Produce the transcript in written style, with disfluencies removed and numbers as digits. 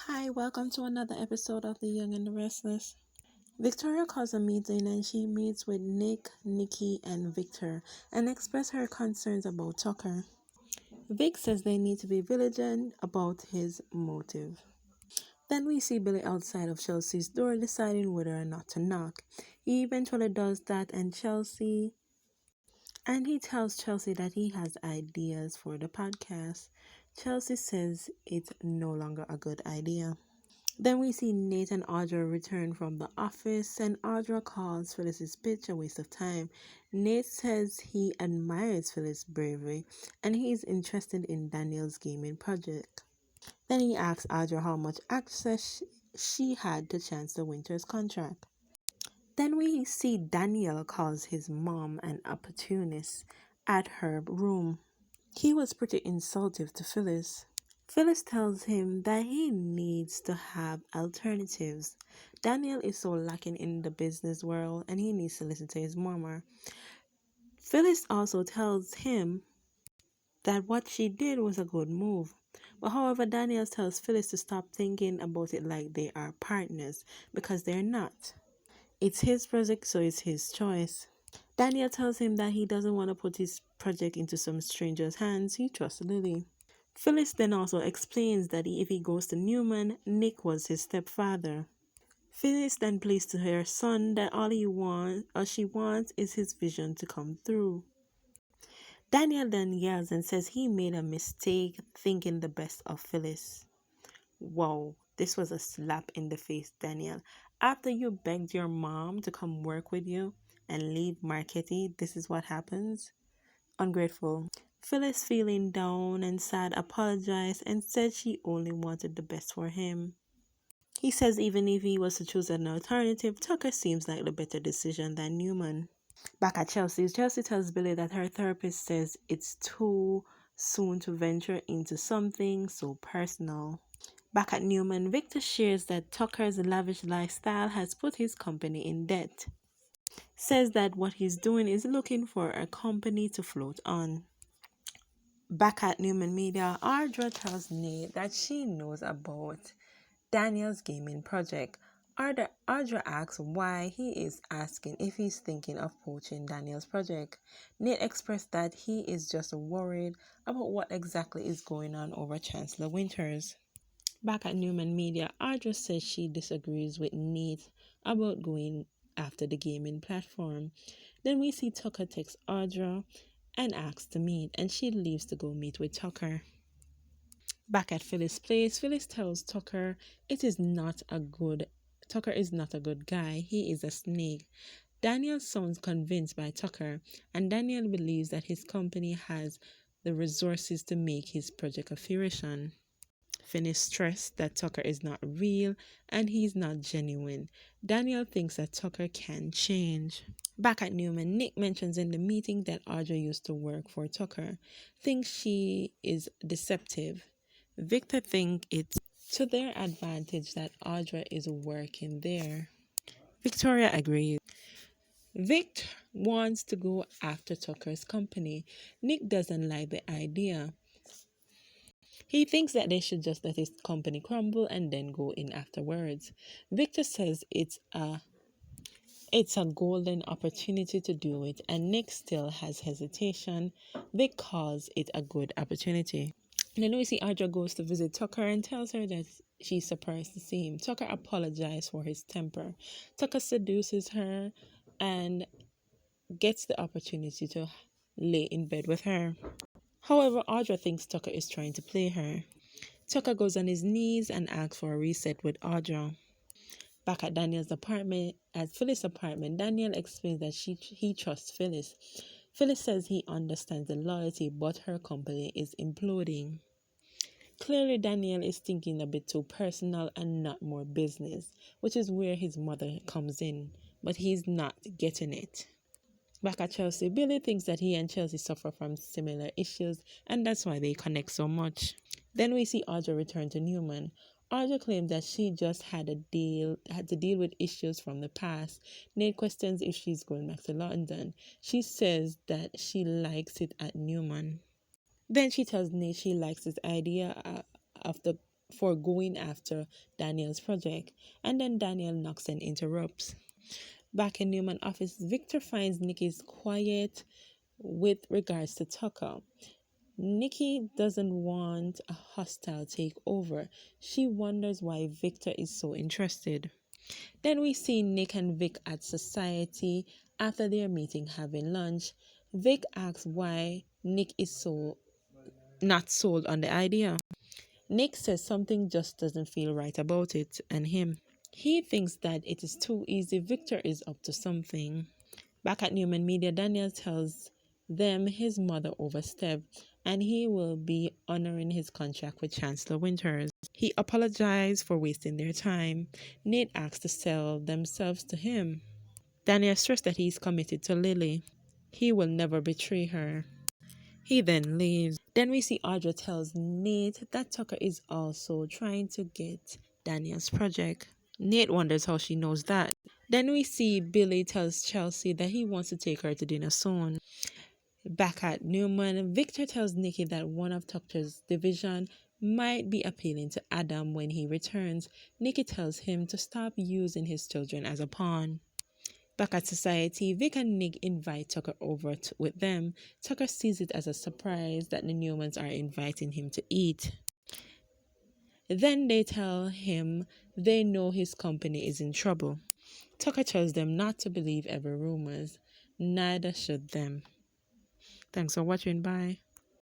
Hi, welcome to another episode of The Young and the Restless. Victoria calls a meeting and she meets with Nick, Nikki, and Victor and expresses her concerns about Tucker. Vic says they need to be vigilant about his motive. Then we see Billy outside of Chelsea's door deciding whether or not to knock. He eventually does that and he tells Chelsea that he has ideas for the podcast. Chelsea says it's no longer a good idea. Then we see Nate and Audra return from the office, and Audra calls Phyllis's pitch a waste of time. Nate says he admires Phyllis' bravery and he's interested in Daniel's gaming project. Then he asks Audra how much access she had to Chance the Winter's contract. Then we see Daniel calls his mom an opportunist at her room. He was pretty insultive to Phyllis. Phyllis tells him that he needs to have alternatives. Daniel is so lacking in the business world and he needs to listen to his mama. Phyllis also tells him that what she did was a good move. But however, Daniel tells Phyllis to stop thinking about it like they are partners because they're not. It's his project, so it's his choice. Daniel tells him that he doesn't want to put his project into some stranger's hands. He trusts Lily. Phyllis then also explains that if he goes to Newman, Nick was his stepfather. Phyllis then plays to her son that all she wants is his vision to come through. Daniel then yells and says he made a mistake thinking the best of Phyllis. Wow, this was a slap in the face, Daniel. After you begged your mom to come work with you and leave Marquette, this is what happens? Ungrateful. Phyllis, feeling down and sad, apologized and said she only wanted the best for him. He says even if he was to choose an alternative, Tucker seems like the better decision than Newman. Back at Chelsea tells Billy that her therapist says it's too soon to venture into something so personal. Back at Newman, Victor shares that Tucker's lavish lifestyle has put his company in debt. Says that what he's doing is looking for a company to float on. Back at Newman Media, Audra tells Nate that she knows about Daniel's gaming project. Audra asks why he is asking if he's thinking of poaching Daniel's project. Nate expressed that he is just worried about what exactly is going on over Chancellor Winters. Back at Newman Media, Audra says she disagrees with Nate about going after the gaming platform. Then we see Tucker text Audra and asks to meet, and she leaves to go meet with Tucker. Back at Phyllis' place, Phyllis tells Tucker Tucker is not a good guy, he is a snake. Daniel sounds convinced by Tucker, and Daniel believes that his company has the resources to make his project a fruition. Finn is stressed that Tucker is not real and he's not genuine. Daniel thinks that Tucker can change. Back at Newman, Nick mentions in the meeting that Audra used to work for Tucker, thinks she is deceptive. Victor thinks it's to their advantage that Audra is working there. Victoria agrees. Vic wants to go after Tucker's company. Nick doesn't like the idea. He thinks that they should just let his company crumble and then go in afterwards. Victor says it's a golden opportunity to do it, and Nick still has hesitation. Vic calls it a good opportunity. And then we see Audra goes to visit Tucker and tells her that she's surprised to see him. Tucker apologizes for his temper. Tucker seduces her and gets the opportunity to lay in bed with her. However, Audra thinks Tucker is trying to play her. Tucker goes on his knees and asks for a reset with Audra. Back at Phyllis' apartment, Daniel explains that he trusts Phyllis. Phyllis says he understands the loyalty, but her company is imploding. Clearly, Daniel is thinking a bit too personal and not more business, which is where his mother comes in, but he's not getting it. Back at Chelsea, Billy thinks that he and Chelsea suffer from similar issues, and that's why they connect so much. Then we see Audra return to Newman. Audra claims that she just had to deal with issues from the past. Nate questions if she's going back to London. She says that she likes it at Newman. Then she tells Nate she likes his idea of the for going after Daniel's project, and then Daniel knocks and interrupts. Back in Newman office, Victor finds Nikki's quiet with regards to Tucker. Nikki doesn't want a hostile takeover. She wonders why Victor is so interested. Then we see Nick and Vic at society after their meeting having lunch. Vic asks why Nick is so not sold on the idea. Nick says something just doesn't feel right about it and him. He thinks that it is too easy. Victor is up to something. Back at Newman Media, Daniel tells them his mother overstepped and he will be honoring his contract with Chancellor Winters. He apologized for wasting their time. Nate asks to sell themselves to him. Daniel stressed that he is committed to Lily. He will never betray her. He then leaves. Then we see Audra tells Nate that Tucker is also trying to get Daniel's project. Nate wonders how she knows that. Then we see Billy tells Chelsea that he wants to take her to dinner soon. Back at Newman, Victor tells Nikki that one of Tucker's division might be appealing to Adam when he returns. Nikki tells him to stop using his children as a pawn. Back at society, Vic and Nick invite Tucker over with them. Tucker sees it as a surprise that the Newmans are inviting him to eat. Then they tell him they know his company is in trouble. Tucker tells them not to believe every rumors. Neither should them. Thanks for watching. Bye.